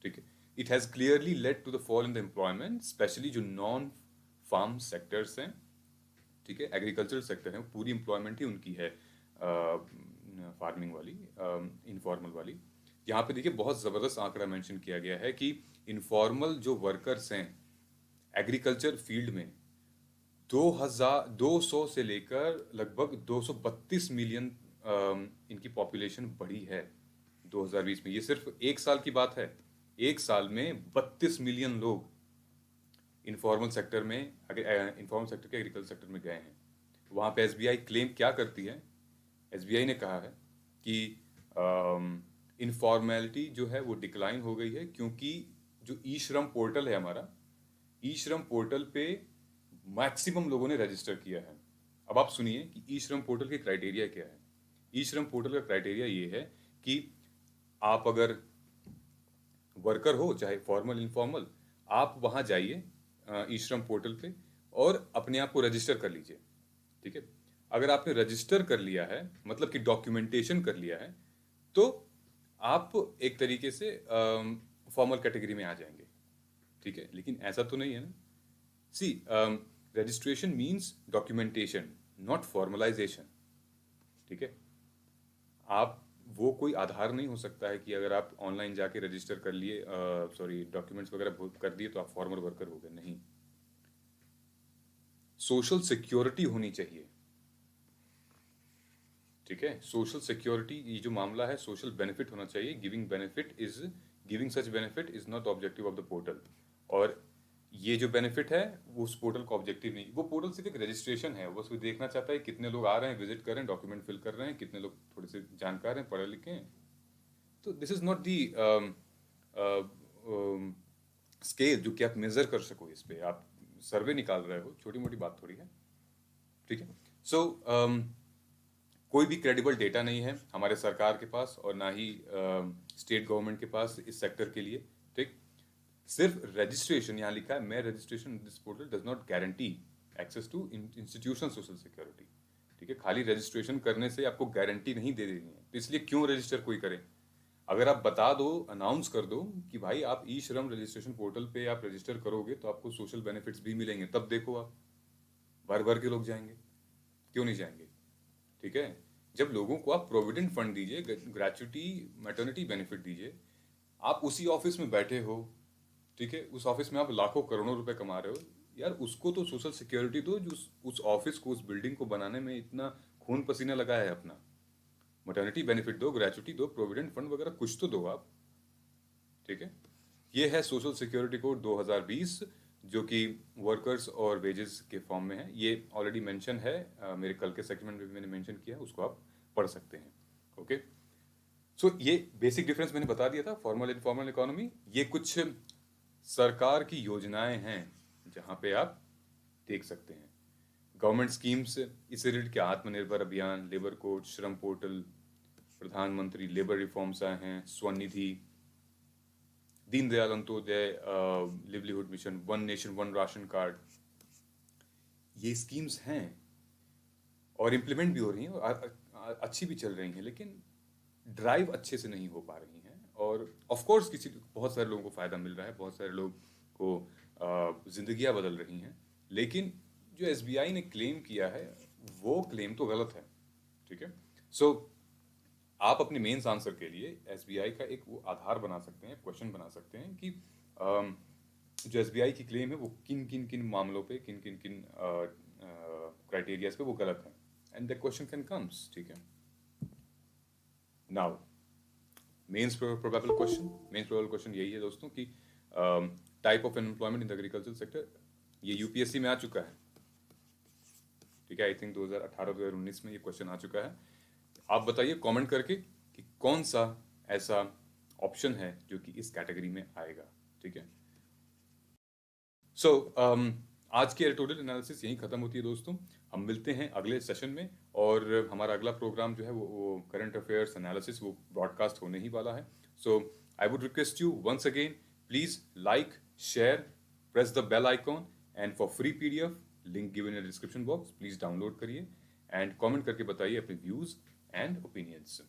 ठीक है, it has clearly led to the fall in the employment, specially जो नॉन फार्म सेक्टर्स हैं। ठीक है, एग्रीकल्चरल सेक्टर है, पूरी एम्प्लॉयमेंट ही उनकी है फार्मिंग वाली, इनफॉर्मल वाली। यहाँ पे देखिए बहुत ज़बरदस्त आंकड़ा मेंशन किया गया है कि इनफॉर्मल जो वर्कर्स हैं एग्रीकल्चर फील्ड में, 2200 से लेकर लगभग 232 मिलियन इनकी पॉपुलेशन बढ़ी है 2020 में। ये सिर्फ एक साल की बात है, एक साल में 32 मिलियन लोग इनफॉर्मल सेक्टर में, इनफॉर्मल सेक्टर के एग्रीकल्चर सेक्टर में गए हैं। वहाँ पे एसबीआई क्लेम क्या करती है, एसबीआई ने कहा है कि इनफॉर्मेलिटी जो है वो डिक्लाइन हो गई है, क्योंकि जो ई श्रम पोर्टल है हमारा, ई श्रम पोर्टल पे मैक्सिमम लोगों ने रजिस्टर किया है। अब आप सुनिए कि ई श्रम पोर्टल के क्राइटेरिया क्या है। ई श्रम पोर्टल का क्राइटेरिया ये है कि आप अगर वर्कर हो, चाहे फॉर्मल इनफॉर्मल, आप वहाँ जाइए ई श्रम पोर्टल पे और अपने आप को रजिस्टर कर लीजिए। ठीक है, अगर आपने रजिस्टर कर लिया है, मतलब कि डॉक्यूमेंटेशन कर लिया है, तो आप एक तरीके से फॉर्मल कैटेगरी में आ जाएंगे। ठीक है, लेकिन ऐसा तो नहीं है ना। See, registration means documentation, not formalization. ठीक है, आप वो कोई आधार नहीं हो सकता है कि अगर आप ऑनलाइन जाके रजिस्टर कर लिए, सॉरी डॉक्यूमेंट्स वगैरह कर दिए तो आप फॉर्मल वर्कर हो गए, नहीं। सोशल सिक्योरिटी होनी चाहिए। ठीक है, सोशल सिक्योरिटी, ये जो मामला है, सोशल बेनिफिट होना चाहिए। Giving such benefit is not objective of the portal. और ये जो बेनिफिट है वो उस पोर्टल का ऑब्जेक्टिव नहीं, वो पोर्टल सिर्फ एक रजिस्ट्रेशन है, बस वो देखना चाहता है कितने लोग आ रहे हैं, विजिट कर रहे हैं, डॉक्यूमेंट फिल कर रहे हैं, कितने लोग थोड़े से जानकार हैं, पढ़े लिखे हैं। तो this is not the scale जो कि आप मेजर कर सको। इस पे आप सर्वे निकाल रहे हो, छोटी मोटी बात थोड़ी है। ठीक है, सो कोई भी क्रेडिबल डेटा नहीं है हमारे सरकार के पास, और ना ही स्टेट गवर्नमेंट के पास इस सेक्टर के लिए। ठीक, सिर्फ रजिस्ट्रेशन, यहाँ लिखा है, मैं registration this portal does not guarantee access to institutional social security. ठीक है, खाली रजिस्ट्रेशन करने से आपको गारंटी नहीं दे देनी है, तो इसलिए क्यों रजिस्टर कोई करे। अगर आप बता दो, अनाउंस कर दो कि भाई आप ई श्रम रजिस्ट्रेशन पोर्टल पे आप रजिस्टर करोगे तो आपको सोशल बेनिफिट्स भी मिलेंगे, तब देखो आप भर भर के लोग जाएंगे, क्यों नहीं जाएंगे। ठीक है, जब लोगों को आप प्रोविडेंट फंड दीजिए, ग्रेचुटी, मैटर्निटी बेनिफिट दीजिए, आप उसी ऑफिस में बैठे हो, ठीक है, उस ऑफिस में आप लाखों करोड़ों रुपए कमा रहे हो, यार उसको तो सोशल सिक्योरिटी दो, जो उस ऑफिस को, उस बिल्डिंग को बनाने में इतना खून पसीना लगाया है अपना। मैटर्निटी बेनिफिट दो, ग्रेचुटी दो, प्रोविडेंट फंड वगैरह कुछ तो दो आप। ठीक है, ये है सोशल सिक्योरिटी कोड 2020, जो कि वर्कर्स और वेजेस के फॉर्म में है। ये ऑलरेडी मेंशन है, मेरे कल के सेगमेंट में भी मैंने मेंशन किया, उसको आप पढ़ सकते हैं। ओके, सो ये बेसिक डिफरेंस मैंने बता दिया था, फॉर्मल इनफॉर्मल इकोनॉमी। ये कुछ सरकार की योजनाएं हैं जहां पे आप देख सकते हैं। गवर्नमेंट स्कीम्स इससे रिलेटेड क्या, आत्मनिर्भर अभियान, लेबर कोड, श्रम पोर्टल, प्रधानमंत्री लेबर रिफॉर्म्स आए हैं, Svanidhi, Deendayal Antyodaya livelihood mission, one nation one ration card. ये स्कीम्स हैं और इम्प्लीमेंट भी हो रही हैं और अच्छी भी चल रही हैं, लेकिन ड्राइव अच्छे से नहीं हो पा रही हैं। और ऑफ कोर्स बहुत सारे लोगों को फ़ायदा मिल रहा है, बहुत सारे लोग को जिंदगियां बदल रही हैं, लेकिन जो एसबीआई ने क्लेम किया है वो क्लेम तो गलत है। ठीक है, सो आप अपने मेंस आंसर के लिए एसबीआई का एक वो आधार बना सकते हैं, क्वेश्चन बना सकते हैं कि जो एसबीआई की क्लेम है वो किन किन किन मामलों पे, किन किन किन क्राइटेरियाज पे वो गलत है, and the question can comes. ठीक है, नाउ मेंस प्रोबेबल क्वेश्चन यही है दोस्तों कि type of employment in the agriculture sector, ये यूपीएससी में आ चुका है। ठीक है, आई थिंक 2018-2019 में ये क्वेश्चन आ चुका है। आप बताइए कमेंट करके कि कौन सा ऐसा ऑप्शन है जो कि इस कैटेगरी में आएगा। ठीक है, सो आज की एडिटोरियल एनालिसिस यहीं खत्म होती है दोस्तों। हम मिलते हैं अगले सेशन में, और हमारा अगला प्रोग्राम जो है वो करंट अफेयर्स एनालिसिस वो ब्रॉडकास्ट होने ही वाला है। So I would request you once again, please like, share, press the bell icon, and for free PDF link given in description box, please download करिए एंड कमेंट करके बताइए अपने व्यूज एंड ओपिनियंस।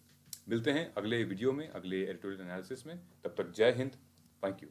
मिलते हैं अगले वीडियो में, अगले एडिटोरियल एनालिसिस में। तब तक जय हिंद, थैंक यू।